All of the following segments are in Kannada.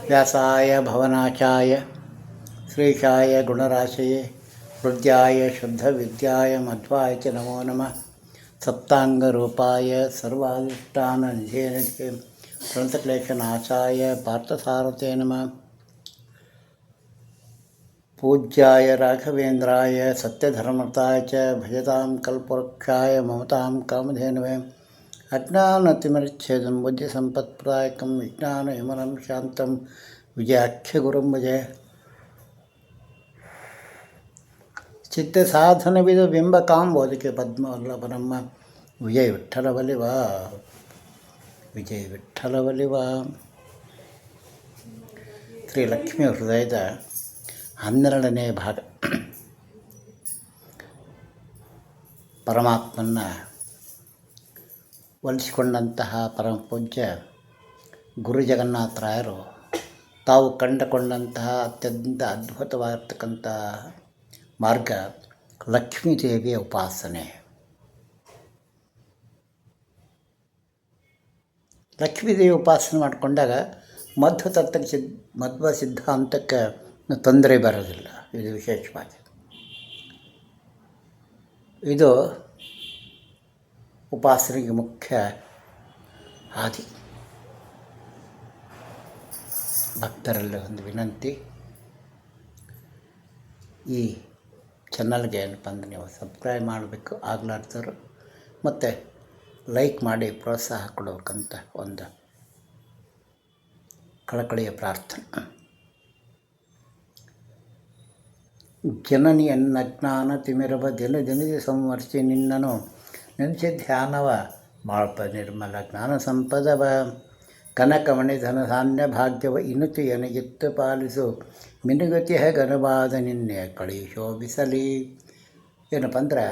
ವ್ಯಾಸಾಯ ಭವನಾಚಾಯ ಶ್ರೀಶಾಯ ಗುಣರಾಶಯೇ ಹೃದ್ಯಾಯ ಶುದ್ಧವಿದ್ಯಾಯ ಮಧ್ವಾಯ ಚ ನಮೋ ನಮಃ. ಸಪ್ತಾಂಗರೂಪಾಯ ಸರ್ವಾಧಿಷ್ಠಾನನಿಧೇ ನಿಧೇ ಪ್ರಣತಕ್ಲೇಶನಾಶಾಯ ಪಾರ್ಥಸಾರಥೇ ನಮಃ. ಪೂಜ್ಯಾಯ ರಾಘವೇಂದ್ರಾಯ ಸತ್ಯಧರ್ಮತಾಯ ಚ ಭಜತಾಂ ಕಲ್ಪವೃಕ್ಷಾಯ ಮಮತಾಂ ಕಾಮಧೇನವೇ. ಅಜ್ಞಾನತಿಮಿರಚ್ಛೇದಂ ಬುದ್ಧಿಸಂಪತ್ಪ್ರದಾಯಕಂ ವಿಜ್ಞಾನವಿಮಲಂ ಶಾಂತಂ ವಿಜಯಾಖ್ಯಗುರುಂ ಭಜೆ. ಚಿತ್ತಸಾಧನವಿದು ಬಿಂಬಕಾಂಬೋದಿಕೆ ಪದ್ಮವಲ್ಲಭನಮ್ಮ ವಿಜಯ ವಿಠ್ಠಲವಲಿವ ವಿಜಯ ವಿಠ್ಠಲವಲಿವ. ಶ್ರೀ ಲಕ್ಷ್ಮೀ ಹೃದಯದ 12ನೇ ಭಾಗ. ಪರಮಾತ್ಮನ ಒಲಿಸಿಕೊಂಡಂತಹ ಪರಮ ಪೂಜ್ಯ ಗುರು ಜಗನ್ನಾಥರಾಯರು ತಾವು ಕಂಡುಕೊಂಡಂತಹ ಅತ್ಯಂತ ಅದ್ಭುತವಾಗಿರ್ತಕ್ಕಂಥ ಮಾರ್ಗ ಲಕ್ಷ್ಮೀದೇವಿಯ ಉಪಾಸನೆ. ಲಕ್ಷ್ಮೀದೇವಿ ಉಪಾಸನೆ ಮಾಡಿಕೊಂಡಾಗ ಮಧ್ವ ಸಿದ್ಧಾಂತಕ್ಕೆ ತೊಂದರೆ ಬರೋದಿಲ್ಲ. ಇದು ವಿಶೇಷವಾಗಿ ಇದು ಉಪಾಸನೆಗೆ ಮುಖ್ಯ ಹಾದಿ. ಭಕ್ತರಲ್ಲಿ ಒಂದು ವಿನಂತಿ, ಈ ಚಾನಲ್ಗೆ ಏನಪ್ಪ ಅಂದರೆ ನೀವು ಸಬ್ಸ್ಕ್ರೈಬ್ ಮಾಡಬೇಕು ಆಗ್ಲಾರ್ದವರು, ಮತ್ತು ಲೈಕ್ ಮಾಡಿ ಪ್ರೋತ್ಸಾಹ ಕೊಡಬೇಕಂತ ಒಂದು ಕಳಕಳಿಯ ಪ್ರಾರ್ಥನೆ. ಜನನಿಯನ್ನಜ್ಞಾನ ತಿಮಿರವ ದಿನ ದಿನದಿ ಸಂವರ್ಷಿ ನಿನ್ನನು ನೆನೆಸಿ ಧ್ಯಾನವ ಮಾಳ್ಪ ನಿರ್ಮಲ ಜ್ಞಾನ ಸಂಪದವ ಕನಕಮಣಿ ಧನಧಾನ್ಯ ಭಾಗ್ಯವ ಇನುತಿ ಎನಗಿತ್ತು ಪಾಲಿಸು ಮಿನುಗತಿ ಗನವಾದ ನಿನ್ನೆ ಕಳಿ ಶೋಭಿಸಲಿ. ಏನಪ್ಪ ಅಂದ್ರೆ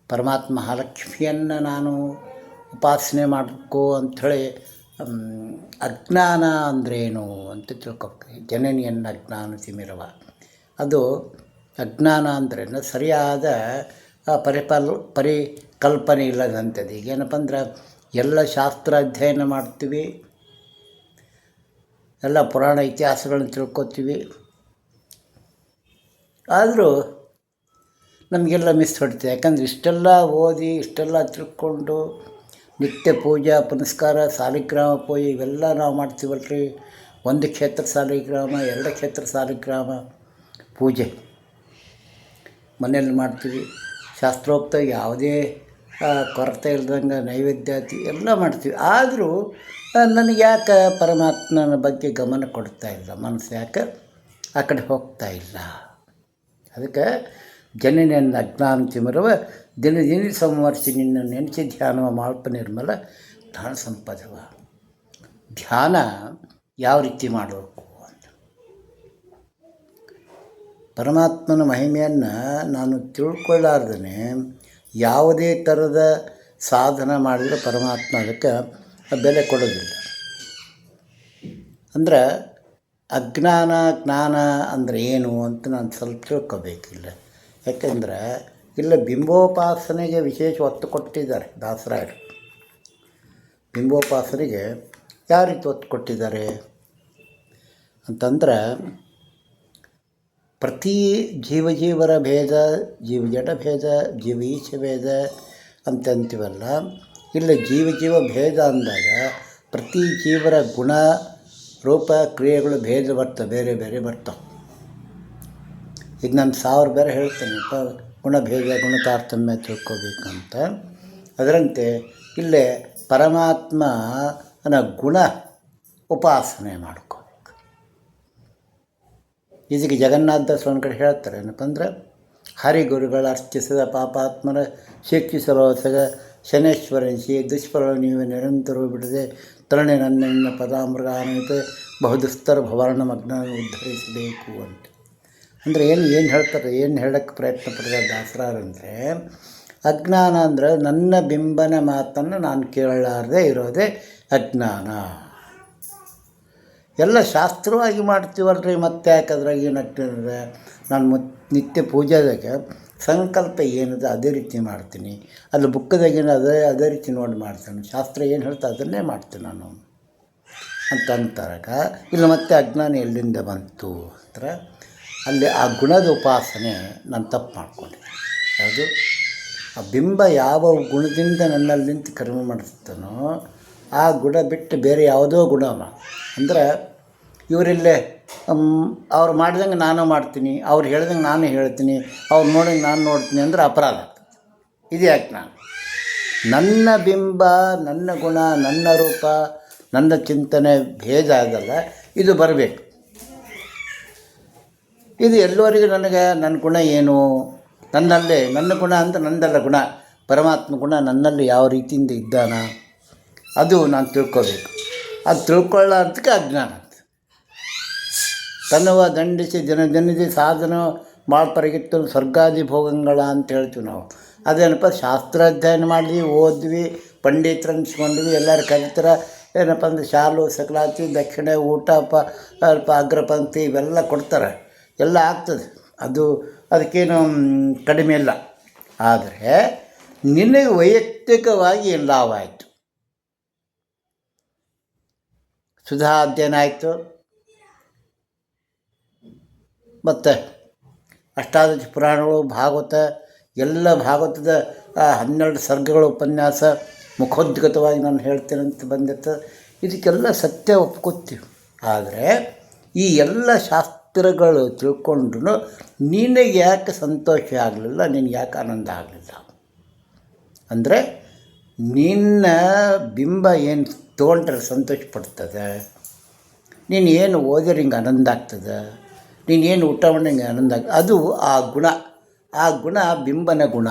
ಪರಮಾತ್ಮ ಮಹಾಲಕ್ಷ್ಮಿಯನ್ನು ನಾನು ಉಪಾಸನೆ ಮಾಡಬೇಕು ಅಂಥೇಳಿ ಅಜ್ಞಾನ ಅಂದ್ರೇನು ಅಂತ ತಿಳ್ಕೊಬೇಕು. ಜನನಿಯನ್ನು ಅಜ್ಞಾನ ತಿಮಿರವ, ಅದು ಅಜ್ಞಾನ ಅಂದ್ರೆ ಸರಿಯಾದ ಪರಿಕಲ್ಪನೆ ಇಲ್ಲದಂಥದ್ದು. ಈಗೇನಪ್ಪ ಅಂದ್ರೆ ಎಲ್ಲ ಶಾಸ್ತ್ರ ಅಧ್ಯಯನ ಮಾಡ್ತೀವಿ, ಎಲ್ಲ ಪುರಾಣ ಇತಿಹಾಸಗಳನ್ನ ತಿಳ್ಕೊತೀವಿ, ಆದರೂ ನಮಗೆಲ್ಲ ಮಿಸ್ ಹೊಡ್ತೀವಿ. ಯಾಕಂದ್ರೆ ಇಷ್ಟೆಲ್ಲ ಓದಿ ಇಷ್ಟೆಲ್ಲ ತಿಳ್ಕೊಂಡು ನಿತ್ಯ ಪೂಜಾ ಪುನಸ್ಕಾರ ಸಾಲಿಗ್ರಾಮ ಪೂಜೆ ಇವೆಲ್ಲ ನಾವು ಮಾಡ್ತೀವಲ್ರಿ. 1 ಕ್ಷೇತ್ರ ಸಾಲಿಗ್ರಾಮ, 2 ಕ್ಷೇತ್ರ ಸಾಲಿಗ್ರಾಮ ಪೂಜೆ ಮನೆಯಲ್ಲಿ ಮಾಡ್ತೀವಿ. ಶಾಸ್ತ್ರೋಕ್ತ ಯಾವುದೇ ಕೊರತೆ ಇಲ್ದಂಗೆ ನೈವೇದ್ಯಾತಿ ಎಲ್ಲ ಮಾಡ್ತೀವಿ. ಆದರೂ ನನಗೆ ಯಾಕೆ ಪರಮಾತ್ಮನ ಬಗ್ಗೆ ಗಮನ ಕೊಡ್ತಾ ಇಲ್ಲ, ಮನಸ್ಸು ಯಾಕೆ ಆ ಕಡೆ ಹೋಗ್ತಾ ಇಲ್ಲ. ಅದಕ್ಕೆ ಜನನಿಯನ್ನ ಅಜ್ಞಾನ ತಿಮಿರವ ದಿನ ದಿನ ಸಂವರ್ಷಿ ನಿನ್ನ ನೆನೆಸಿ ಧ್ಯಾನವ ಮಾಳ್ಪ ನಿರ್ಮಲ ಜ್ಞಾನ ಸಂಪದವ. ಧ್ಯಾನ ಯಾವ ರೀತಿ ಮಾಡಬೇಕು ಅಂತ, ಪರಮಾತ್ಮನ ಮಹಿಮೆಯನ್ನು ನಾನು ತಿಳ್ಕೊಳ್ಳಾರ್ದೇ ಯಾವುದೇ ಥರದ ಸಾಧನ ಮಾಡಿದರೆ ಪರಮಾತ್ಮ ಅದಕ್ಕೆ ಬೆಲೆ ಕೊಡೋದಿಲ್ಲ. ಅಂದ್ರೆ ಅಜ್ಞಾನ ಜ್ಞಾನ ಅಂದರೆ ಏನು ಅಂತ ನಾನು ಸ್ವಲ್ಪ ತಿಳ್ಕೊಬೇಕಿಲ್ಲ. ಯಾಕೆಂದ್ರೆ ಇಲ್ಲ ಬಿಂಬೋಪಾಸನೆಗೆ ವಿಶೇಷ ಒತ್ತು ಕೊಟ್ಟಿದ್ದಾರೆ ದಾಸರಾಯರು. ಬಿಂಬೋಪಾಸನೆಗೆ ಯಾವ ರೀತಿ ಒತ್ತು ಕೊಟ್ಟಿದ್ದಾರೆ ಅಂತಂದ್ರೆ, ಪ್ರತಿ ಜೀವರ ಭೇದ, ಜಡ ಭೇದ, ಈಶ ಭೇದ ಅಂತಂತೀವಲ್ಲ, ಇಲ್ಲ ಜೀವ ಭೇದ ಅಂದಾಗ ಪ್ರತಿ ಜೀವರ ಗುಣ ರೂಪ ಕ್ರಿಯೆಗಳು ಭೇದ ಬರ್ತವೆ, ಬೇರೆ ಬೇರೆ ಬರ್ತವೆ. ಈಗ ನಾನು 1000 ಬೇರೆ ಹೇಳ್ತೇನೆ, ಗುಣಭೇದ ಗುಣತಾರತಮ್ಯ ತಿಳ್ಕೋಬೇಕಂತ. ಅದರಂತೆ ಇಲ್ಲೇ ಪರಮಾತ್ಮನ ಗುಣ ಉಪಾಸನೆ ಮಾಡ್ಕೋಬೇಕು. ಇದಕ್ಕೆ ಜಗನ್ನಾಥ ಒಂದು ಕಡೆ ಹೇಳ್ತಾರೆ, ಏನಪ್ಪ ಅಂದ್ರೆ ಹರಿಗುರುಗಳ ಅರ್ಚಿಸಿದ ಪಾಪಾತ್ಮರ ಶಿಕ್ಷಿಸಲೋಸಗ ಶನೇಶ್ವರನಿಸಿ ದುಷ್ಫಲ ನೀವು ನಿರಂತರ ಬಿಡದೆ ತರಣೆ ನನ್ನ ಪದಾಮೃಗಾನ್ವಿತ ಬಹುದುಸ್ತರ ಭವರ್ಣ ಮಗ್ನ ಉದ್ಧರಿಸಬೇಕು ಅಂತ. ಅಂದರೆ ಏನು ಹೇಳ್ತಾರೆ, ಏನು ಹೇಳೋಕ್ಕೆ ಪ್ರಯತ್ನ ಪಡಿದ ದಾಸರಾರಂದರೆ, ಅಜ್ಞಾನ ಅಂದರೆ ನನ್ನ ಬಿಂಬನ ಮಾತನ್ನು ನಾನು ಕೇಳಲಾರದೆ ಇರೋದೇ ಅಜ್ಞಾನ. ಎಲ್ಲ ಶಾಸ್ತ್ರವಾಗಿ ಮಾಡ್ತೀವಲ್ರಿ, ಮತ್ತೆ ಯಾಕೆ ಅದ್ರಾಗ ಏನಾಗ್ತದೆ, ನಾನು ನಿತ್ಯ ಪೂಜೆದಾಗ ಸಂಕಲ್ಪ ಏನಿದೆ ಅದೇ ರೀತಿ ಮಾಡ್ತೀನಿ, ಅಲ್ಲಿ ಬುಕ್ಕದಾಗೇನು ಅದೇ ರೀತಿ ನೋಡಿ ಮಾಡ್ತೀನಿ, ಶಾಸ್ತ್ರ ಏನು ಹೇಳ್ತಾ ಅದನ್ನೇ ಮಾಡ್ತೀನಿ ನಾನು. ಅಂತ ಅಂತಾರಾಗ ಇಲ್ಲಿ ಮತ್ತೆ ಅಜ್ಞಾನ ಎಲ್ಲಿಂದ ಬಂತು ಅಂದ್ರೆ ಅಲ್ಲಿ ಆ ಗುಣದ ಉಪಾಸನೆ ನಾನು ತಪ್ಪು ಮಾಡ್ಕೊಂಡಿದ್ದೆ. ಯಾವುದು ಆ ಬಿಂಬ ಯಾವ ಗುಣದಿಂದ ನನ್ನಲ್ಲಿ ನಿಂತು ಕರ್ಮ ಮಾಡಿರ್ತಾನೋ ಆ ಗುಣ ಬಿಟ್ಟು ಬೇರೆ ಯಾವುದೋ ಗುಣ ಅಂದ್ರೆ ಇವರಿಲ್ಲೇ ಅವ್ರು ಮಾಡ್ದಂಗೆ ನಾನು ಮಾಡ್ತೀನಿ, ಅವ್ರು ಹೇಳ್ದಂಗೆ ನಾನು ಹೇಳ್ತೀನಿ, ಅವ್ರು ನೋಡಿದಂಗೆ ನಾನು ನೋಡ್ತೀನಿ ಅಂದ್ರೆ ಅಪರಾಧ ಆಗ್ತದೆ. ಇದು ಯಾಕೆ ನನ್ನ ಬಿಂಬ, ನನ್ನ ಗುಣ, ನನ್ನ ರೂಪ, ನನ್ನ ಚಿಂತನೆ ಭೇದ ಆಗಲ್ಲ, ಇದು ಬರಬೇಕು. ಇದು ಎಲ್ಲವರಿಗೂ ನನಗೆ ನನ್ನ ಗುಣ ಏನು, ನನ್ನಲ್ಲೇ ನನ್ನ ಗುಣ ಅಂತ ನಂದಲ್ಲ ಗುಣ, ಪರಮಾತ್ಮ ಗುಣ ನನ್ನಲ್ಲಿ ಯಾವ ರೀತಿಯಿಂದ ಇದ್ದಾನ ಅದು ನಾನು ತಿಳ್ಕೋಬೇಕು. ಅದು ತಿಳ್ಕೊಳ್ಳೋದಕ್ಕೆ ಅಜ್ಞಾನ ಅಂತ. ತನ್ನವ ದಂಡಿಸಿ ಜನಜನಿಸಿ ಸಾಧನ ಮಾಡ್ಪರಗಿತ್ತು ಸ್ವರ್ಗಾದಿ ಭೋಗಗಳ ಅಂತ ಹೇಳ್ತೀವಿ ನಾವು. ಅದೇನಪ್ಪ ಶಾಸ್ತ್ರಾಧ್ಯಯನ ಮಾಡಿದ್ವಿ, ಓದ್ವಿ, ಪಂಡಿತರು ಅನ್ಸ್ಕೊಂಡ್ವಿ, ಎಲ್ಲರೂ ಕಲಿತರ ಏನಪ್ಪ ಅಂದ್ರೆ ಶಾಲು ಸಕಲಾತಿ ದಕ್ಷಿಣೆ ಊಟ ಸ್ವಲ್ಪ ಅಗ್ರಪಂಕ್ತಿ ಇವೆಲ್ಲ ಕೊಡ್ತಾರೆ, ಎಲ್ಲ ಆಗ್ತದೆ. ಅದಕ್ಕೇನು ಕಡಿಮೆ ಇಲ್ಲ. ಆದರೆ ನಿನಗೆ ವೈಯಕ್ತಿಕವಾಗಿ ಏನು ಲಾಭ ಆಯಿತು? ಸುಧಾ ಅಧ್ಯಯನ ಆಯಿತು, ಮತ್ತು ಅಷ್ಟಾದಶ ಪುರಾಣಗಳು, ಭಾಗವತ, ಎಲ್ಲ ಭಾಗವತದ 12 ಸರ್ಗಗಳ ಉಪನ್ಯಾಸ ಮುಖೋದ್ಗತವಾಗಿ ನಾನು ಹೇಳ್ತೇನೆ ಅಂತ ಬಂದಿತ್ತು. ಇದಕ್ಕೆಲ್ಲ ಸತ್ಯ ಒಪ್ಕೋತೀವಿ. ಆದರೆ ಈ ಎಲ್ಲ ಶಾಸ್ತ್ರಗಳು ತಿಳ್ಕೊಂಡ್ರೂ ನಿನಗೆ ಯಾಕೆ ಸಂತೋಷ ಆಗಲಿಲ್ಲ, ನಿನಗೆ ಯಾಕೆ ಆನಂದ ಆಗಲಿಲ್ಲ ಅಂದರೆ ನಿನ್ನ ಬಿಂಬ ಏನು ತೊಗೊಂಡ್ರೆ ಸಂತೋಷ ಪಡ್ತದೆ, ನೀನು ಏನು ಓದಿದ್ರೆ ಹಿಂಗೆ ಆನಂದ ಆಗ್ತದೆ, ನೀನೇನು ಊಟ ಮಾಡಿಂಗೆ ಆನಂದ ಆಗ್ತದೆ, ಅದು ಆ ಗುಣ ಬಿಂಬನ ಗುಣ.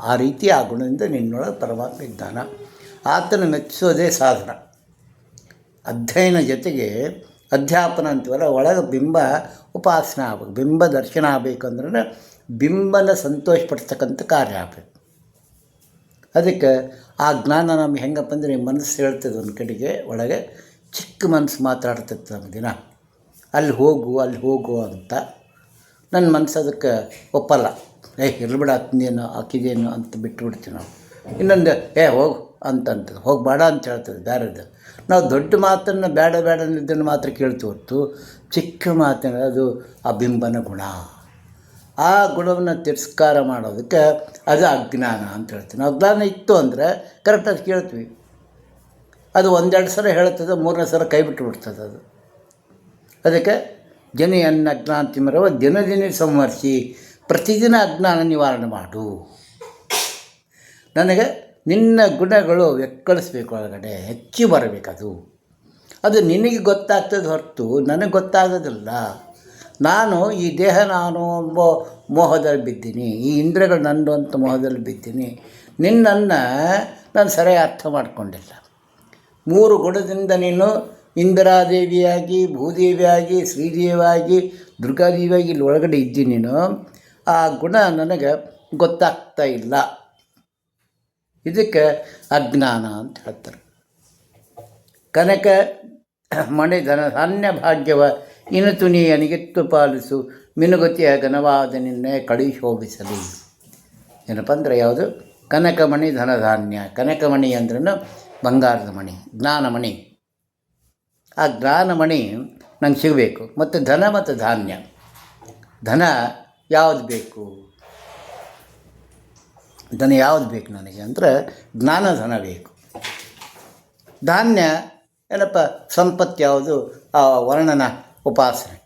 ಆ ರೀತಿ ಆ ಗುಣದಿಂದ ನಿನ್ನೊಳಗೆ ಪರಮಾತ್ಮ ಇದ್ದಾನ. ಆತನ ಮೆಚ್ಚಿಸೋದೇ ಸಾಧನ. ಅಧ್ಯಯನ ಜೊತೆಗೆ ಅಧ್ಯಾಪನ ಅಂತೀವಲ್ಲ, ಒಳಗೆ ಬಿಂಬ ಉಪಾಸನೆ ಆಗಬೇಕು, ಬಿಂಬ ದರ್ಶನ ಆಗಬೇಕಂದ್ರೆ ಬಿಂಬನ ಸಂತೋಷಪಡ್ತಕ್ಕಂಥ ಕಾರ್ಯ ಆಗಬೇಕು. ಅದಕ್ಕೆ ಆ ಜ್ಞಾನ ನಮ್ಗೆ ಹೆಂಗಪ್ಪ ಅಂದರೆ ಮನಸ್ಸು ಹೇಳ್ತದೆ, ಒಂದು ಕಡೆಗೆ ಒಳಗೆ ಚಿಕ್ಕ ಮನಸ್ಸು ಮಾತಾಡ್ತೈತೆ ನಮ್ಮ ದಿನ, ಅಲ್ಲಿ ಹೋಗು ಅಂತ. ನನ್ನ ಮನಸ್ಸು ಅದಕ್ಕೆ ಒಪ್ಪಲ್ಲ. ಇರ್ಬಿಡ ಹಾಕಿದೇನು ಅಂತ ಬಿಟ್ಟುಬಿಡ್ತೀವಿ ನಾವು. ಇನ್ನೊಂದು ಹೋಗು ಅಂತಂತದ್ದು, ಹೋಗಬೇಡ ಅಂತ ಹೇಳ್ತದೆ ಬೇರೆದು. ನಾವು ದೊಡ್ಡ ಮಾತನ್ನು ಬೇಡ ಇದನ್ನು ಮಾತ್ರ ಕೇಳ್ತೀವಿ ಹೊರತು ಚಿಕ್ಕ ಮಾತಿನ ಅದು ಆ ಬಿಂಬನ ಗುಣ. ಆ ಗುಣವನ್ನು ತಿರಸ್ಕಾರ ಮಾಡೋದಕ್ಕೆ ಅದು ಅಜ್ಞಾನ ಅಂತ ಹೇಳ್ತೀವಿ. ನಾವು ಅಜ್ಞಾನ ಇತ್ತು ಅಂದರೆ ಕರೆಕ್ಟಾಗಿ ಕೇಳ್ತೀವಿ. ಅದು 1-2 ಸಲ ಹೇಳ್ತದೆ, 3ನೇ ಸಲ ಕೈ ಬಿಟ್ಟು ಬಿಡ್ತದೆ ಅದು. ಅದಕ್ಕೆ ಜನಿಯನ್ನ ಅಜ್ಞಾನತಿಮರವ ದಿನ ಸಂವರಿಸಿ, ಪ್ರತಿದಿನ ಅಜ್ಞಾನ ನಿವಾರಣೆ ಮಾಡು. ನನಗೆ ನಿನ್ನ ಗುಣಗಳು ವ್ಯಕ್ಕಳಿಸ್ಬೇಕು, ಒಳಗಡೆ ಹೆಚ್ಚಿ ಬರಬೇಕದು. ಅದು ನಿನಗೆ ಗೊತ್ತಾಗ್ತದೆ ಹೊರತು ನನಗೆ ಗೊತ್ತಾಗೋದಿಲ್ಲ. ನಾನು ಈ ದೇಹ ನಾನು ಎಂಬ ಮೋಹದಲ್ಲಿ ಬಿದ್ದೀನಿ, ಈ ಇಂದ್ರಿಯಗಳು ನಂದು ಅಂತ ಮೋಹದಲ್ಲಿ ಬಿದ್ದೀನಿ. ನಿನ್ನನ್ನು ನಾನು ಸರಿಯಾಗಿ ಅರ್ಥ ಮಾಡಿಕೊಂಡಿಲ್ಲ. 3 ಗುಣದಿಂದ ನೀನು ಇಂದಿರಾದೇವಿಯಾಗಿ, ಭೂದೇವಿಯಾಗಿ, ಶ್ರೀದೇವಿಯಾಗಿ, ದುರ್ಗಾದೇವಿಯಾಗಿ ಇಲ್ಲಿ ಒಳಗಡೆ ಇದ್ದೀನಿ ನೀನು. ಆ ಗುಣ ನನಗೆ ಗೊತ್ತಾಗ್ತಾ ಇಲ್ಲ. ಇದಕ್ಕೆ ಅಜ್ಞಾನ ಅಂತ ಹೇಳ್ತಾರೆ. ಕನಕ ಮಣಿ ಧನ ಧಾನ್ಯ ಭಾಗ್ಯವ ಇನತು ನೀ ಅನಿಗಿತ್ತು ಪಾಲಿಸು, ಮಿನುಗತಿಯ ಘನವಾದ ನಿನ್ನೆ ಕಳುಹಿಸೋಬಿಸಲಿ. ಏನಪ್ಪ ಅಂದರೆ ಯಾವುದು? ಕನಕಮಣಿ ಧನಧಾನ್ಯ. ಕನಕಮಣಿ ಅಂದ್ರೂ ಬಂಗಾರದ ಮಣಿ, ಜ್ಞಾನಮಣಿ. ಆ ಜ್ಞಾನಮಣಿ ನಂಗೆ ಸಿಗಬೇಕು. ಮತ್ತು ಧನ ಮತ್ತು ಧಾನ್ಯ. ಧನ ಯಾವುದು ಬೇಕು? ಧನ ಯಾವುದು ಬೇಕು ನನಗೆ ಅಂದರೆ ಜ್ಞಾನಧನ ಬೇಕು. ಧಾನ್ಯ ಏನಪ್ಪ? ಸಂಪತ್ತು ಯಾವುದು? ಆ ವರ್ಣನ ಉಪಾಸನೆ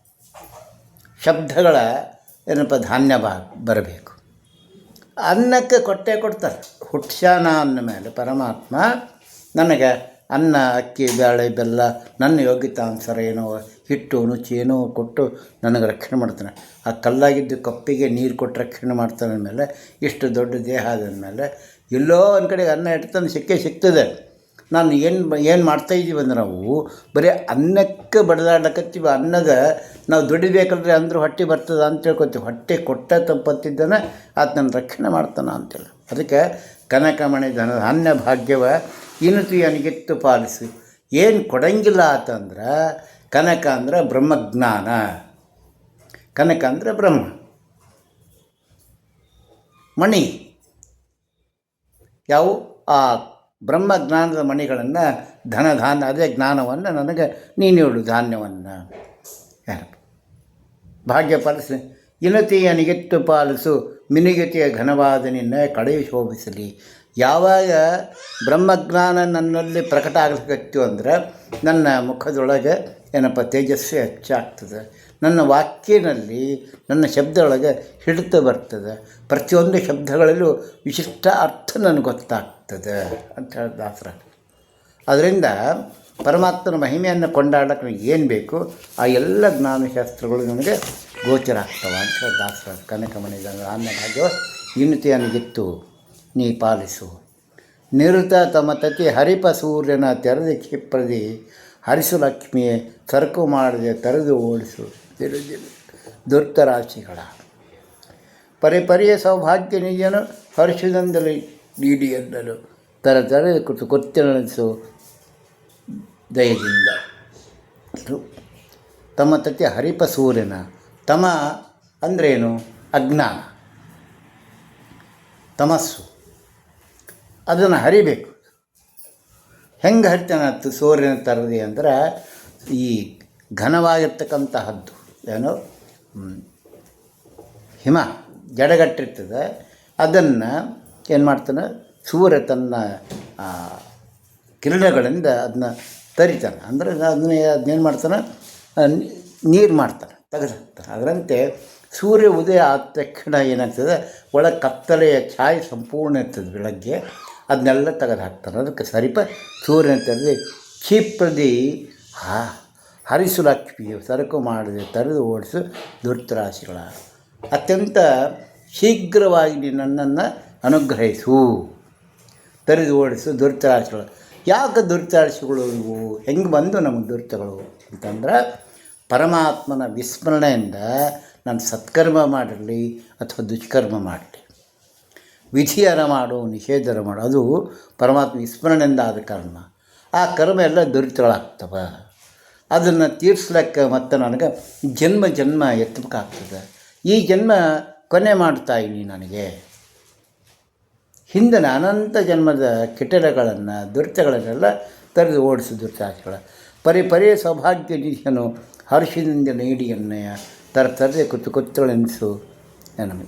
ಶಬ್ದಗಳ ಏನಪ್ಪ ಧಾನ್ಯ ಬರಬೇಕು. ಅನ್ನಕ್ಕೆ ಕೊಡ್ತಾರೆ. ಹುಟ್ಸ್ಯಾನ ಅಂದ ಮೇಲೆ ಪರಮಾತ್ಮ ನನಗೆ ಅನ್ನ, ಅಕ್ಕಿ, ಬೇಳೆ, ಬೆಲ್ಲ ನನ್ನ ಯೋಗ್ಯತಾನುಸಾರ ಏನೋ ಹಿಟ್ಟು ನುಚ್ಚು ಏನೋ ಕೊಟ್ಟು ನನಗೆ ರಕ್ಷಣೆ ಮಾಡ್ತಾನೆ. ಆ ಕಲ್ಲಾಗಿದ್ದು ಕಪ್ಪಿಗೆ ನೀರು ಕೊಟ್ಟು ರಕ್ಷಣೆ ಮಾಡ್ತಾನೆ. ಅಂದಮೇಲೆ ಇಷ್ಟು ದೊಡ್ಡ ದೇಹ ಆದಮೇಲೆ ಎಲ್ಲೋ ಒಂದು ಕಡೆಗೆ ಅನ್ನ ಇಡ್ತಾನೆ, ಸಿಗ್ತದೆ. ನಾನು ಏನು ಮಾಡ್ತಾಯಿದ್ದೀವಿ ಅಂದ್ರೆ ನಾವು ಬರೀ ಅನ್ನಕ್ಕೆ ಬಡದಾಡಕತ್ತೀವಿ. ಅನ್ನದ ನಾವು ದುಡಿಬೇಕಂದ್ರೆ ಅಂದರೂ ಹೊಟ್ಟೆ ಬರ್ತದೆ ಅಂತ ತಿಳ್ಕೊತೀವಿ. ಹೊಟ್ಟೆ ಕೊಟ್ಟ ತಪ್ಪತ್ತಿದ್ದಾನೆ ಆತ ನನ್ನ ರಕ್ಷಣೆ ಮಾಡ್ತಾನೆ ಅಂತೇಳಿ. ಅದಕ್ಕೆ ಕನಕಮಣಿ ಧನಧಾನ್ಯ ಭಾಗ್ಯವ ಇನತು ಅನಿಗಿತ್ತು ಪಾಲಿಸು. ಏನು ಕೊಡಂಗಿಲ್ಲ ಆತಂದ್ರೆ, ಕನಕ ಅಂದ್ರೆ ಬ್ರಹ್ಮಜ್ಞಾನ. ಕನಕ ಅಂದರೆ ಬ್ರಹ್ಮ, ಮಣಿ. ಯಾವ ಆ ಬ್ರಹ್ಮಜ್ಞಾನದ ಮಣಿಗಳನ್ನು ಧಾನ್ಯ ಅದೇ ಜ್ಞಾನವನ್ನು ನನಗೆ ನೀನೇಳು ಧಾನ್ಯವನ್ನು ಯಾರು ಭಾಗ್ಯ ಪಾಲಿಸಿ ಇನತಿಯ ನಿಗೆತ್ತು ಪಾಲಿಸು ಮಿನಿಗತಿಯ ಘನವಾದ ನಿನ್ನ ಕಡೆಯು ಶೋಭಿಸಲಿ. ಯಾವಾಗ ಬ್ರಹ್ಮಜ್ಞಾನ ನನ್ನಲ್ಲಿ ಪ್ರಕಟ ಆಗಲಿಕ್ಕತ್ತು ಅಂದರೆ ನನ್ನ ಮುಖದೊಳಗೆ ಏನಪ್ಪ ತೇಜಸ್ಸು ಹೆಚ್ಚಾಗ್ತದೆ, ನನ್ನ ವಾಕ್ಯನಲ್ಲಿ ನನ್ನ ಶಬ್ದದೊಳಗೆ ಹಿಡಿತ ಬರ್ತದೆ, ಪ್ರತಿಯೊಂದು ಶಬ್ದಗಳಲ್ಲೂ ವಿಶಿಷ್ಟ ಅರ್ಥ ನನಗೆ ಗೊತ್ತಾಗ್ತದೆ ಅಂತ ಹೇಳಿ ದಾಸರ. ಅದರಿಂದ ಪರಮಾತ್ಮನ ಮಹಿಮೆಯನ್ನು ಕೊಂಡಾಡಕ್ಕೆ ನನಗೆ ಏನು ಬೇಕು ಆ ಎಲ್ಲ ಜ್ಞಾನಶಾಸ್ತ್ರಗಳು ನನಗೆ ಗೋಚರ ಆಗ್ತವೆ ಅಂತ ಹೇಳಿ ದಾಸರ. ಕನಕಮಣಿ ಅನ್ನ ಭಾಗ್ಯ ಇನ್ನತಿಯನಿಗಿತ್ತು ನೀ ಪಾಲಿಸು. ನಿರುತ ತಮ ತತಿ ಹರಿಪ ಸೂರ್ಯನ ತೆರೆದು ಕ್ಷಿಪ್ರದಿ ಹರಿಸು ಲಕ್ಷ್ಮಿಯೇ ಸರಕು ಮಾಡದೆ ತೆರೆದು ಓಡಿಸು ದುರ್ತರಾಶಿಗಳ. ಪರಿಪರಿಯ ಸೌಭಾಗ್ಯ ನಿಜನು ಹರ್ಷದಂದಲಿ ನೀಡಿ ಎನ್ನಲು ತೆರೆದು ಕೊತ್ತಿನಳಿಸು ದಯದಿಂದ. ತಮ್ಮ ತತಿ ಹರಿಪ ಸೂರ್ಯನ. ತಮ ಅಂದ್ರೇನು? ಅಜ್ಞಾನ, ತಮಸ್ಸು. ಅದನ್ನು ಹರಿಬೇಕು. ಹೆಂಗೆ ಹರಿತಾನೆ ಹತ್ತು ಸೂರ್ಯನ ತರದಿ ಅಂದ್ರೆ ಈ ಘನವಾಗಿರ್ತಕ್ಕಂತಹದ್ದು ಏನೋ ಹಿಮ ಜಡಗಟ್ಟಿರ್ತದೆ, ಅದನ್ನು ಏನು ಮಾಡ್ತಾನೆ ಸೂರ್ಯ ತನ್ನ ಕಿರಣಗಳಿಂದ ಅದನ್ನ ತರಿತಾನೆ. ಅಂದರೆ ಅದನ್ನೇನು ಮಾಡ್ತಾನೆ, ನೀರು ಮಾಡ್ತಾನೆ, ತೆಗೆದುಹಾಕ್ತಾನೆ. ಅದರಂತೆ ಸೂರ್ಯ ಉದಯ ಆದ ತಕ್ಷಣ ಏನಾಗ್ತದೆ, ಒಳಗೆ ಕತ್ತಲೆಯ ಛಾಯೆ ಸಂಪೂರ್ಣ ಇರ್ತದೆ ಬೆಳಗ್ಗೆ, ಅದನ್ನೆಲ್ಲ ತೆಗೆದು ಹಾಕ್ತಾರೆ. ಅದಕ್ಕೆ ಸರಿಪ ಸೂರ್ಯನ ತೆರೆದು ಕ್ಷಿಪ್ರದಿ ಹರಿಸು ಲಕ್ಷ್ಮಿಯು ಸರಕು ಮಾಡಿದೆ ತೆರೆದು ಓಡಿಸು ದುರ್ತರಾಶಿಗಳ. ಅತ್ಯಂತ ಶೀಘ್ರವಾಗಿ ನೀನು ನನ್ನನ್ನು ಅನುಗ್ರಹಿಸು, ತೆರೆದು ಓಡಿಸು ದುರ್ತರಾಶಿಗಳು. ಯಾಕೆ ದುರ್ತರಾಶಿಗಳು ಇವು? ಹೆಂಗೆ ಬಂದು ನಮಗೆ ದುರ್ತಗಳು ಅಂತಂದ್ರೆ, ಪರಮಾತ್ಮನ ವಿಸ್ಮರಣೆಯಿಂದ ನಾನು ಸತ್ಕರ್ಮ ಮಾಡಿರಲಿ ಅಥವಾ ದುಷ್ಕರ್ಮ ಮಾಡಲಿ, ವಿಧಿಯರ ಮಾಡು ನಿಷೇಧರ ಮಾಡು, ಅದು ಪರಮಾತ್ಮ ವಿಸ್ಮರಣೆಯಿಂದ ಆದ ಕರ್ಮ. ಆ ಕರ್ಮ ಎಲ್ಲ ದುರಿತಗಳಾಗ್ತವೆ. ಅದನ್ನು ತೀರ್ಸ್ಲಿಕ್ಕೆ ಮತ್ತು ನನಗೆ ಜನ್ಮ ಜನ್ಮ ಎತ್ತಬೇಕಾಗ್ತದೆ. ಈ ಜನ್ಮ ಕೊನೆ ಮಾಡ್ತಾಯಿನಿ ನನಗೆ. ಹಿಂದಿನ ಅನಂತ ಜನ್ಮದ ಕಿಟಲೆಗಳನ್ನು ದುರಿತಗಳನ್ನೆಲ್ಲ ತೆರೆದು ಓಡಿಸು ದುರ್ತಾಶಿಗಳ. ಪರಿಪರಿಯ ಸೌಭಾಗ್ಯ ನಿಧಿಯನ್ನು ಹರ್ಷದಿಂದ ನೀಡಿ ಎಣ್ಣೆಯ ತರದೆ ಕುತ್ತಳೆನಿಸು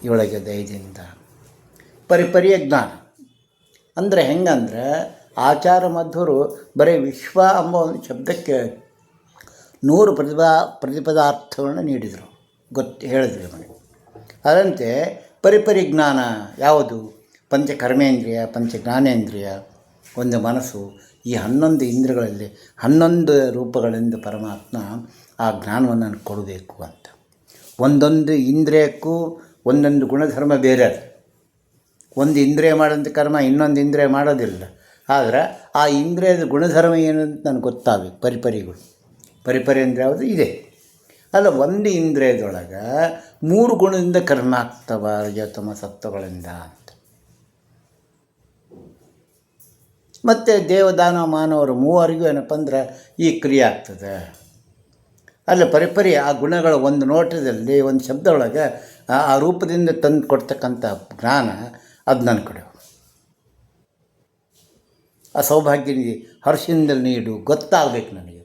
ಇವಳಿಗೆ ದಯದಿಂದ. ಪರಿಪರಿಯ ಜ್ಞಾನ ಅಂದರೆ ಹೆಂಗಂದ್ರೆ, ಆಚಾರ ಮಧ್ವರು ಬರೀ ವಿಶ್ವ ಎಂಬ ಒಂದು ಶಬ್ದಕ್ಕೆ 100 ಪ್ರತಿಪದಾರ್ಥಗಳನ್ನು ನೀಡಿದರು, ಹೇಳಿದ್ರು ನಮಗೆ. ಅದರಂತೆ ಪರಿಪರಿ ಜ್ಞಾನ ಯಾವುದು? ಪಂಚಕರ್ಮೇಂದ್ರಿಯ, ಪಂಚಜ್ಞಾನೇಂದ್ರಿಯ, ಒಂದು ಮನಸ್ಸು, ಈ 11 ಇಂದ್ರಿಯಗಳಲ್ಲಿ 11 ರೂಪಗಳಿಂದ ಪರಮಾತ್ಮ ಆ ಜ್ಞಾನವನ್ನು ನನಗೆ ಕೊಡಬೇಕು ಅಂತ. ಒಂದೊಂದು ಇಂದ್ರಿಯಕ್ಕೂ ಒಂದೊಂದು ಗುಣಧರ್ಮ ಬೇರೆ ಅದು. ಒಂದು ಇಂದ್ರಿಯ ಮಾಡೋಂಥ ಕರ್ಮ ಇನ್ನೊಂದು ಇಂದ್ರಿಯ ಮಾಡೋದಿಲ್ಲ. ಆದರೆ ಆ ಇಂದ್ರಿಯದ ಗುಣಧರ್ಮ ಏನಂತ ನನಗೆ ಗೊತ್ತಾಗಬೇಕು. ಪರಿಪರಿ ಅಂದರೆ ಯಾವುದು ಇದೆ ಅಲ್ಲ, ಒಂದು ಇಂದ್ರಿಯದೊಳಗೆ 3 ಗುಣದಿಂದ ಕರ್ಮ ಆಗ್ತವೆ, ರಜತಮ ಸತ್ವಗಳಿಂದ ಅಂತ. ಮತ್ತು ದೇವದಾನ ಮಾನವರು ಮೂವರಿಗೂ ಏನಪ್ಪ ಅಂದ್ರೆ ಈ ಕ್ರಿಯೆ ಆಗ್ತದೆ. ಅಲ್ಲ ಪರಿಪರಿ ಆ ಗುಣಗಳ ಒಂದು ನೋಟದಲ್ಲಿ ಒಂದು ಶಬ್ದ ಒಳಗೆ ಆ ರೂಪದಿಂದ ತಂದು ಕೊಡ್ತಕ್ಕಂಥ ಜ್ಞಾನ ಅದು ನನ್ನ ಕಡೆ. ಆ ಸೌಭಾಗ್ಯ ನಿಧಿ ಹರ್ಷದಿಂದಲೇ ನೀಡು ಗೊತ್ತಾಗಬೇಕು ನನಗೆ.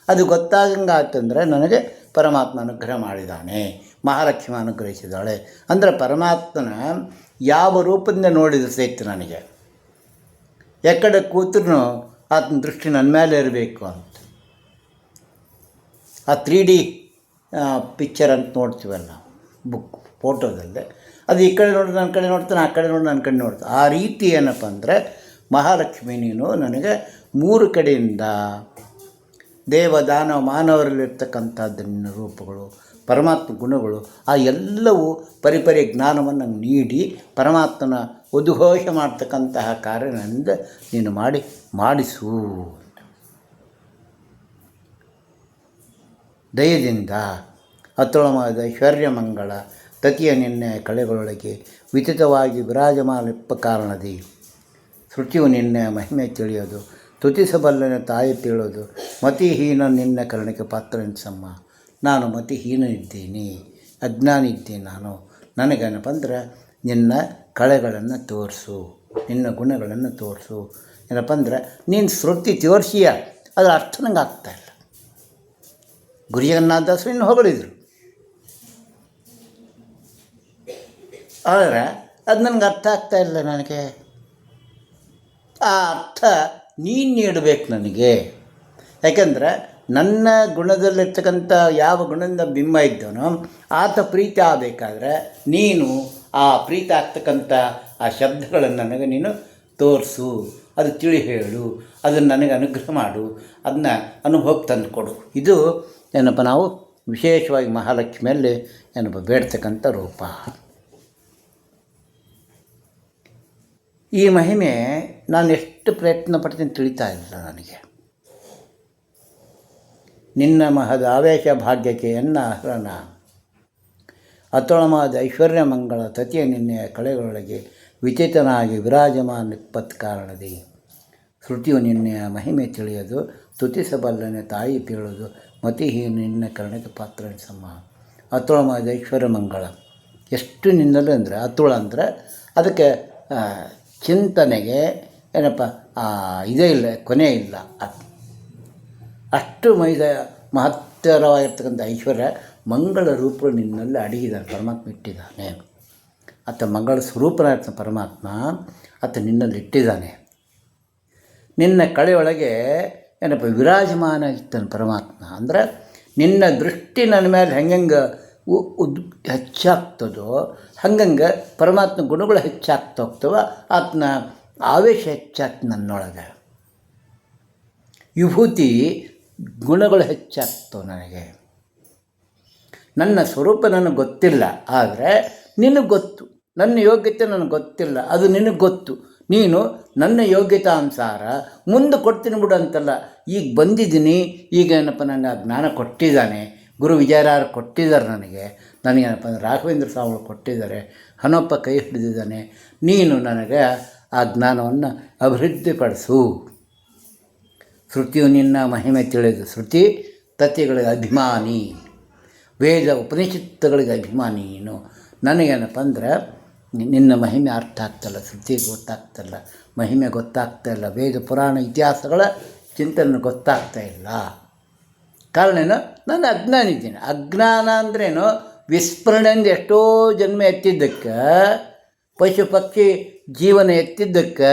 ಅದು ಗೊತ್ತಾಗಂಗೆ ಆಯ್ತಂದರೆ ನನಗೆ ಪರಮಾತ್ಮ ಅನುಗ್ರಹ ಮಾಡಿದ್ದಾನೆ, ಮಹಾಲಕ್ಷ್ಮಿ ಅನುಗ್ರಹಿಸಿದ್ದಾಳೆ. ಅಂದರೆ ಪರಮಾತ್ಮನ ಯಾವ ರೂಪದಿಂದ ನೋಡಿದ್ರೆ ಸಹಿತ ನನಗೆ ಎಕ್ಕಡೆ ಕೂತ್ರೂ ಆತನ ದೃಷ್ಟಿ ನನ್ನ ಮೇಲೆ ಇರಬೇಕು ಅಂತ. ಆ 3D ಪಿಕ್ಚರ್ ಅಂತ ನೋಡ್ತೀವಲ್ಲ ನಾವು ಫೋಟೋದಲ್ಲೇ, ಅದು ಈ ಕಡೆ ನೋಡಿದ್ರೆ ನನ್ನ ಕಡೆ ನೋಡ್ತಾನೆ, ಆ ಕಡೆ ನೋಡಿ ನನ್ನ ಕಡೆ ನೋಡ್ತಾನೆ. ಆ ರೀತಿ ಏನಪ್ಪ ಅಂದರೆ, ಮಹಾಲಕ್ಷ್ಮಿ ನೀನು ನನಗೆ 3 ಕಡೆಯಿಂದ ದೇವದಾನ ಮಾನವರಲ್ಲಿರ್ತಕ್ಕಂಥದ್ದು ನಿನ್ನ ರೂಪಗಳು, ಪರಮಾತ್ಮ ಗುಣಗಳು, ಆ ಎಲ್ಲವೂ ಪರಿಪರಿ ಜ್ಞಾನವನ್ನು ನೀಡಿ ಪರಮಾತ್ಮನ ಉದ್ಘೋಷ ಮಾಡ್ತಕ್ಕಂತಹ ಕಾರ್ಯದಿಂದ ನೀನು ಮಾಡಿಸು ದಯದಿಂದ. ಅತುಳವಾದ ಐಶ್ವರ್ಯಮಂಗಳ ತತಿಯ ನಿನ್ನೆ ಕಳೆಗಳೊಳಗೆ ವಿತತವಾಗಿ ವಿರಾಜಮಾನಿಪ್ಪ ಕಾರಣದಿ ಶ್ರುತಿಯು ನಿನ್ನೆ ಮಹಿಮೆ ತಿಳಿಯೋದು, ತುತಿಸಬಲ್ಲನೆ ತಾಯಿ ತಿಳಿಯೋದು, ಮತಿಹೀನ ನಿನ್ನ ಕರುಣೆಗೆ ಪಾತ್ರ ಎನ್ಸಮ್ಮ. ನಾನು ಮತಿಹೀನ ಇದ್ದೀನಿ, ಅಜ್ಞಾನಿ ಇದ್ದೀನಿ ನಾನು. ನನಗೇನಪ್ಪ ಅಂದ್ರೆ ನಿನ್ನ ಕಳೆಗಳನ್ನು ತೋರಿಸು, ನಿನ್ನ ಗುಣಗಳನ್ನು ತೋರಿಸು. ಏನಪ್ಪ ಅಂದ್ರೆ ನೀನು ಶ್ರುತಿ ತೋರಿಸಿಯ ಅದರ ಅರ್ಥ ನಂಗೆ ಆಗ್ತಾಯಿಲ್ಲ. ಗುರು ಜಗನ್ನಾಥದಾಸರು ಇನ್ನು ಹೊಗಳಿದ್ರು, ಆದರೆ ಅದು ನನಗೆ ಅರ್ಥ ಆಗ್ತಾಯಿಲ್ಲ. ನನಗೆ ಆ ಅರ್ಥ ನೀನು ನೀಡಬೇಕು ನನಗೆ. ಯಾಕೆಂದರೆ ನನ್ನ ಗುಣದಲ್ಲಿರ್ತಕ್ಕಂಥ ಯಾವ ಗುಣದಿಂದ ಬಿಂಬ ಇದ್ದವನೋ ಆತ ಪ್ರೀತಿ ಆಗಬೇಕಾದ್ರೆ ನೀನು ಆ ಪ್ರೀತಿ ಆಗ್ತಕ್ಕಂಥ ಆ ಶಬ್ದಗಳನ್ನು ನನಗೆ ನೀನು ತೋರಿಸು, ಅದು ತಿಳಿ ಹೇಳು, ಅದನ್ನು ನನಗೆ ಅನುಗ್ರಹ ಮಾಡು, ಅದನ್ನ ಅನುಭವಕ್ಕೆ ತಂದು ಕೊಡು. ಇದು ಏನಪ್ಪ ನಾವು ವಿಶೇಷವಾಗಿ ಮಹಾಲಕ್ಷ್ಮಿಯಲ್ಲಿ ಏನಪ್ಪ ಬೇಡ್ತಕ್ಕಂಥ ರೂಪ. ಈ ಮಹಿಮೆ ನಾನು ಎಷ್ಟು ಪ್ರಯತ್ನ ಪಡ್ತೀನಿ ತಿಳಿತಾ ಇಲ್ಲ ನನಗೆ. ನಿನ್ನ ಮಹದ ಆವೇಶ ಭಾಗ್ಯಕ್ಕೆ ಎನ್ನ ಹರಣ, ಅತೊಳಮಾದ ಐಶ್ವರ್ಯ ಮಂಗಳ ತತಿಯ ನಿನ್ನೆಯ ಕಳೆಗಳೊಳಗೆ ವಿಚಿತನಾಗಿ ವಿರಾಜಮಾನ ನಿಪ್ಪತ್ ಕಾರಣದಿ. ಶ್ರುತಿಯು ನಿನ್ನೆಯ ಮಹಿಮೆ ತಿಳಿಯೋದು, ಸ್ತುತಿಸಬಲ್ಲನೆ ತಾಯಿ ಪೀಳೋದು, ಮತಿಹೀನ ನಿನ್ನ ಕರ್ಣಕ್ಕೆ ಪಾತ್ರ ಸಮ. ಅತುಳಮಾದ ಐಶ್ವರ್ಯ ಮಂಗಳ ಎಷ್ಟು ನಿನ್ನಲು ಅಂದರೆ, ಅತುಳ ಅಂದರೆ ಅದಕ್ಕೆ ಚಿಂತನೆಗೆ ಏನಪ್ಪ ಇದೇ ಇಲ್ಲ, ಕೊನೆ ಇಲ್ಲ. ಅಷ್ಟು ಮಹತ್ತರವಾಗಿರ್ತಕ್ಕಂಥ ಐಶ್ವರ್ಯ ಮಂಗಳ ರೂಪ ನಿನ್ನಲ್ಲಿ ಅಡಗಿದ್ದಾನೆ, ಪರಮಾತ್ಮ ಇಟ್ಟಿದ್ದಾನೆ. ಆತ ಮಂಗಳ ಸ್ವರೂಪನಾಗಿರ್ತಾನೆ ಪರಮಾತ್ಮ, ಆತ ನಿನ್ನಲ್ಲಿ ಇಟ್ಟಿದ್ದಾನೆ. ನಿನ್ನ ಕಳೆಯೊಳಗೆ ಏನಪ್ಪ ವಿರಾಜಮಾನ ಇರ್ತಾನೆ ಪರಮಾತ್ಮ. ಅಂದರೆ ನಿನ್ನ ದೃಷ್ಟಿ ನನ್ನ ಮೇಲೆ ಹೆಂಗೆ ಹೆಚ್ಚಾಗ್ತದೋ ಹಂಗಂಗೆ ಪರಮಾತ್ಮ ಗುಣಗಳು ಹೆಚ್ಚಾಗ್ತಾ ಹೋಗ್ತವೆ, ಆತನ ಆವೇಶ ಹೆಚ್ಚಾಗ್ತದೆ ನನ್ನೊಳಗೆ. ವಿಭೂತಿ ಗುಣಗಳು ಹೆಚ್ಚಾಗ್ತವೆ ನನಗೆ. ನನ್ನ ಸ್ವರೂಪ ನನಗೆ ಗೊತ್ತಿಲ್ಲ, ಆದರೆ ನಿನಗೆ ಗೊತ್ತು. ನನ್ನ ಯೋಗ್ಯತೆ ನನಗೆ ಗೊತ್ತಿಲ್ಲ, ಅದು ನಿನಗೆ ಗೊತ್ತು. ನೀನು ನನ್ನ ಯೋಗ್ಯತಾನುಸಾರ ಮುಂದೆ ಕೊಡ್ತೀನಿ ಬಿಡು ಅಂತಲ್ಲ. ಈಗ ಬಂದಿದ್ದೀನಿ, ಈಗ ಏನಪ್ಪ ನನಗೆ ಆ ಜ್ಞಾನ ಕೊಟ್ಟಿದ್ದಾನೆ. ಗುರು ವಿಜಯರಾರ ಕೊಟ್ಟಿದ್ದಾರೆ ನನಗೇನಪ್ಪ ಅಂದರೆ ರಾಘವೇಂದ್ರ ಸ್ವಾಮಿಗಳು ಕೊಟ್ಟಿದ್ದಾರೆ, ಹನಪ್ಪ ಕೈ ಹಿಡಿದಿದ್ದಾನೆ. ನೀನು ನನಗೆ ಆ ಜ್ಞಾನವನ್ನು ಅಭಿವೃದ್ಧಿಪಡಿಸು. ಶ್ರುತಿಯು ನಿನ್ನ ಮಹಿಮೆ ತಿಳಿದು, ಶ್ರುತಿ ತತ್ವಗಳಿಗೆ ಅಭಿಮಾನಿ, ವೇದ ಉಪನಿಷತ್ತುಗಳಿಗೆ ಅಭಿಮಾನಿ ನೀನು. ನನಗೇನಪ್ಪ ಅಂದ್ರೆ ನಿನ್ನ ಮಹಿಮೆ ಅರ್ಥ ಆಗ್ತಾಯಿಲ್ಲ, ಶ್ರುತಿ ಗೊತ್ತಾಗ್ತಾಯಿಲ್ಲ, ಮಹಿಮೆ ಗೊತ್ತಾಗ್ತಾಯಿಲ್ಲ, ವೇದ ಪುರಾಣ ಇತಿಹಾಸಗಳ ಚಿಂತನೆ ಗೊತ್ತಾಗ್ತಾಯಿಲ್ಲ. ಕಾರಣ ಏನು? ನಾನು ಅಜ್ಞಾನ ಇದ್ದೀನಿ. ಅಜ್ಞಾನ ಅಂದ್ರೇನು? ವಿಸ್ಮರಣೆಯಿಂದ ಎಷ್ಟೋ ಜನ್ಮ ಎತ್ತಿದ್ದಕ್ಕೆ, ಪಶು ಪಕ್ಷಿ ಜೀವನ ಎತ್ತಿದ್ದಕ್ಕೆ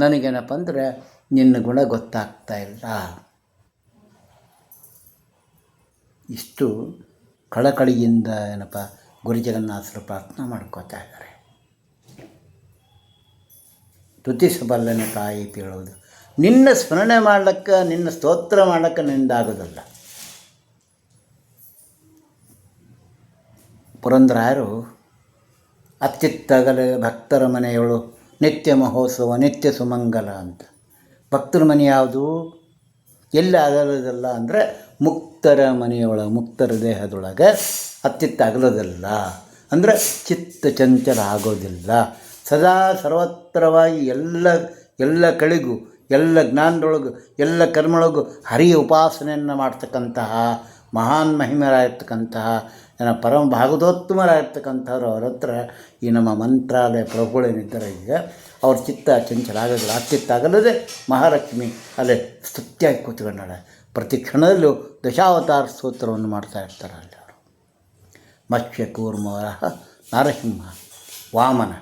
ನನಗೇನಪ್ಪ ಅಂದರೆ ನಿನ್ನ ಗುಣ ಗೊತ್ತಾಗ್ತಾಯಿಲ್ಲ. ಇಷ್ಟು ಕಳಕಳಿಯಿಂದ ಏನಪ್ಪ ಗುರು ಜಗನ್ನಾಥರು ಪ್ರಾರ್ಥನೆ ಮಾಡ್ಕೋತಾ ಇದ್ದಾರೆ. ಸ್ತುತಿಸಬಲ್ಲನೆ ತಾಯಿ ಪೀಳೋದು. ನಿನ್ನ ಸ್ಮರಣೆ ಮಾಡ್ಲಿಕ್ಕೆ, ನಿನ್ನ ಸ್ತೋತ್ರ ಮಾಡ್ಲಿಕ್ಕೆ ನಿಂದಾಗೋದಲ್ಲ. ಪುರಂದರಾಯರು ಅತ್ತಿತ್ತಗಲ ಭಕ್ತರ ಮನೆಯೊಳು ನಿತ್ಯ ಮಹೋತ್ಸವ ನಿತ್ಯ ಸುಮಂಗಲ ಅಂತ. ಭಕ್ತರ ಮನೆ ಯಾವುದು? ಎಲ್ಲಿ ಅಗಲೋದಲ್ಲ ಅಂದರೆ ಮುಕ್ತರ ಮನೆಯೊಳಗೆ, ಮುಕ್ತರ ದೇಹದೊಳಗೆ ಅತ್ತಿತ್ತ ಅಗಲೋದಲ್ಲ ಅಂದರೆ ಚಿತ್ತ ಚಂಚಲ ಆಗೋದಿಲ್ಲ. ಸದಾ ಸರ್ವತ್ರವಾಗಿ ಎಲ್ಲ ಕಳಿಗೂ, ಎಲ್ಲ ಜ್ಞಾನದೊಳಗೂ, ಎಲ್ಲ ಕರ್ಮೊಳಗೂ ಹರಿಯ ಉಪಾಸನೆಯನ್ನು ಮಾಡ್ತಕ್ಕಂತಹ ಮಹಾನ್ ಮಹಿಮರಾಗಿರ್ತಕ್ಕಂತಹ ಪರಮ ಭಾಗವತೋತ್ತಮರಾಗಿರ್ತಕ್ಕಂಥವ್ರು ಅವ್ರ ಹತ್ರ ಈ ನಮ್ಮ ಮಂತ್ರಾಲಯ ಪ್ರಭುಗಳೇನಿದ್ದಾರೆ ಈಗ ಅವ್ರ ಚಿತ್ತ ಚಂಚಲ ಆಗೋದಿಲ್ಲ. ಅತ್ತಿತ್ತಾಗಲ್ಲದೆ ಮಹಾಲಕ್ಷ್ಮಿ ಅಲ್ಲೇ ಸ್ತುತ್ಯಾಗಿ ಕೂತ್ಕೊಂಡಾಳೆ. ಪ್ರತಿ ಕ್ಷಣದಲ್ಲೂ ದಶಾವತಾರ ಸ್ತೋತ್ರವನ್ನು ಮಾಡ್ತಾ ಇರ್ತಾರೆ ಅಲ್ಲಿ ಅವರು. ಮತ್ಸ್ಯ ಕೂರ್ಮ ವರಹ ನರಸಿಂಹ ವಾಮನ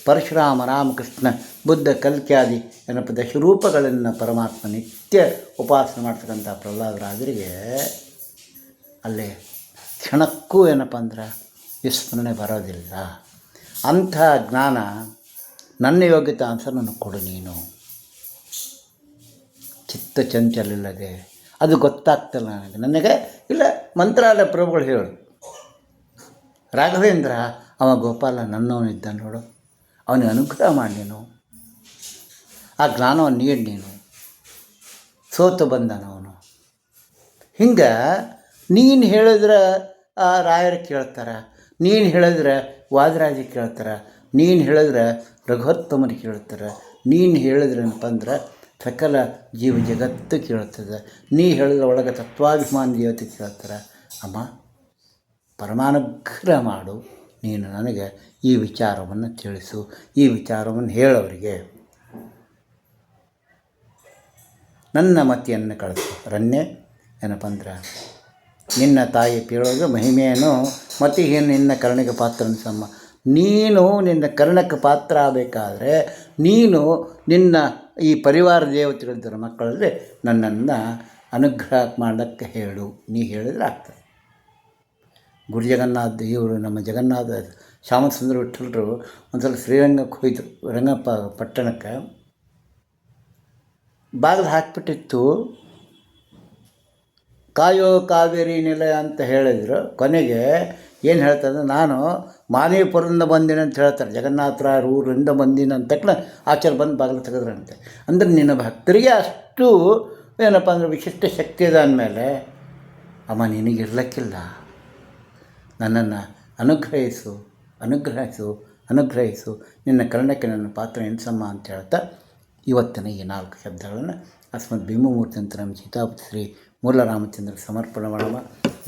ಪರಶುರಾಮ ರಾಮಕೃಷ್ಣ ಬುದ್ಧ ಕಲ್ಕ್ಯಾದಿ ಏನಪ್ಪ ದಶರೂಪಗಳನ್ನು ಪರಮಾತ್ಮ ನಿತ್ಯ ಉಪಾಸನೆ ಮಾಡ್ತಕ್ಕಂಥ ಪ್ರಹ್ಲಾದರಾಜರಿಗೆ ಅಲ್ಲೇ ಕ್ಷಣಕ್ಕೂ ಏನಪ್ಪ ಅಂದ್ರೆ ವಿಸ್ಮರಣೆ ಬರೋದಿಲ್ಲ. ಅಂಥ ಜ್ಞಾನ ನನ್ನ ಯೋಗ್ಯತೆ ಅನ್ಸರ್ ನನಗೆ ಕೊಡು ನೀನು. ಚಿತ್ತ ಚಂಚಲ ಇಲ್ಲದೆ ಅದು ಗೊತ್ತಾಗ್ತಿಲ್ಲ ನನಗೆ ಇಲ್ಲ. ಮಂತ್ರಾಲಯ ಪ್ರಭುಗಳು ಹೇಳು, ರಾಘವೇಂದ್ರ ಅವ ಗೋಪಾಲ ನನ್ನವನಿದ್ದ ನೋಡು, ಅವನಿಗೆ ಅನುಗ್ರಹ ಮಾಡಿ ನೀನು, ಆ ಜ್ಞಾನವನ್ನು ನೀಡಿ ನೀನು. ಸೋತು ಬಂದನವನು. ಹಿಂಗೆ ನೀನು ಹೇಳಿದ್ರೆ ರಾಯರು ಕೇಳ್ತಾರೆ, ನೀನು ಹೇಳಿದ್ರೆ ವಾದರಾಜ ಕೇಳ್ತಾರೆ, ನೀನು ಹೇಳಿದ್ರೆ ರಘುತ್ತಮರು ಕೇಳ್ತಾರೆ, ನೀನು ಹೇಳಿದ್ರೇನಪ್ಪ ಅಂದ್ರೆ ಸಕಲ ಜೀವ ಜಗತ್ತು ಕೇಳ್ತದೆ, ನೀ ಹೇಳಿದ್ರೆ ಒಳಗೆ ತತ್ವಾಭಿಮಾನ ದೇವತೆ ಕೇಳ್ತಾರೆ. ಅಮ್ಮ ಪರಮಾನುಗ್ರಹ ಮಾಡು, ನೀನು ನನಗೆ ಈ ವಿಚಾರವನ್ನು ತಿಳಿಸು, ಈ ವಿಚಾರವನ್ನು ಹೇಳೋರಿಗೆ. ನನ್ನ ಮತಿಯನ್ನು ಕಳಿಸು. ರನ್ನೆ ಏನಪ್ಪ ಅಂದ್ರೆ ನಿನ್ನ ತಾಯಿ ಕೇಳೋದು ಮಹಿಮೆಯನ್ನು ಮತಿಹೀನ ನಿನ್ನ ಕರುಣೆಗೆ ಪಾತ್ರ ಅನ್ಸಮ್ಮ. ನೀನು ನಿನ್ನ ಕರುಣಕ್ಕೆ ಪಾತ್ರ ಆಗಬೇಕಾದ್ರೆ ನೀನು ನಿನ್ನ ಈ ಪರಿವಾರ ದೇವತೆಗಳಿದ್ದರು ಮಕ್ಕಳಲ್ಲಿ ನನ್ನನ್ನು ಅನುಗ್ರಹ ಮಾಡೋಕ್ಕೆ ಹೇಳು. ನೀ ಹೇಳಿದ್ರೆ ಆಗ್ತದೆ. ಗುರು ಜಗನ್ನಾಥ ಇವರು ನಮ್ಮ ಜಗನ್ನಾಥ ಶ್ಯಾಮಸುಂದರ ವಿಠಲರು ಒಂದು ಸಲ ಶ್ರೀರಂಗಕ್ಕೆ ಹೋಯ್ತು. ರಂಗಪ್ಪ ಪಟ್ಟಣಕ್ಕೆ ಬಾಗಿಲು ಹಾಕಿಬಿಟ್ಟಿತ್ತು. ಕಾಯೋ ಕಾವೇರಿ ನಿಲಯ ಅಂತ ಹೇಳಿದರು. ಕೊನೆಗೆ ಏನು ಹೇಳ್ತಾರೆ, ನಾನು ಮಾನವೀಪುರದಿಂದ ಬಂದಿನ ಅಂತ ಹೇಳ್ತಾರೆ. ಜಗನ್ನಾಥರಾಯರು ಊರಿಂದ ಬಂದಿನ ಅಂತ ತಕ್ಷಣ ಆಚಾರ್ಯ ಬಂದು ಬಾಗಿಲು ತೆಗೆದ್ರಂತೆ. ಅಂದರೆ ನಿನ್ನ ಭಕ್ತರಿಗೆ ಅಷ್ಟು ಏನಪ್ಪ ಅಂದರೆ ವಿಶಿಷ್ಟ ಶಕ್ತಿ ಇದೆ ಅಂದಮೇಲೆ ಅಮ್ಮ ನಿನಗಿರ್ಲಿಕ್ಕಿಲ್ಲ. ನನ್ನನ್ನು ಅನುಗ್ರಹಿಸು ಅನುಗ್ರಹಿಸು ಅನುಗ್ರಹಿಸು, ನಿನ್ನ ಕರುಣಕ್ಕೆ ನನ್ನ ಪಾತ್ರ ಎನ್ಸಮ್ಮ ಅಂತ ಹೇಳ್ತಾ ಇವತ್ತಿನ ಈ 4 ಶಬ್ದಗಳನ್ನು ಅಸ್ಮದ್ ಭೀಮಮೂರ್ತಿ ಅಂತ ನಮ್ಮ ಸೀತಾಪತಿ ಶ್ರೀ ಮೂಲರಾಮಚಂದ್ರ ಸಮರ್ಪಣ ಮಾಡಮ.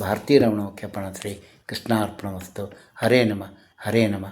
ಭಾರತೀ ರಮಣ ಮುಖ್ಯಪಣ ಶ್ರೀ ಕೃಷ್ಣಾರ್ಪಣ ವಸ್ತು. ಹರೇ ನಮ ಹರೇ ನಮ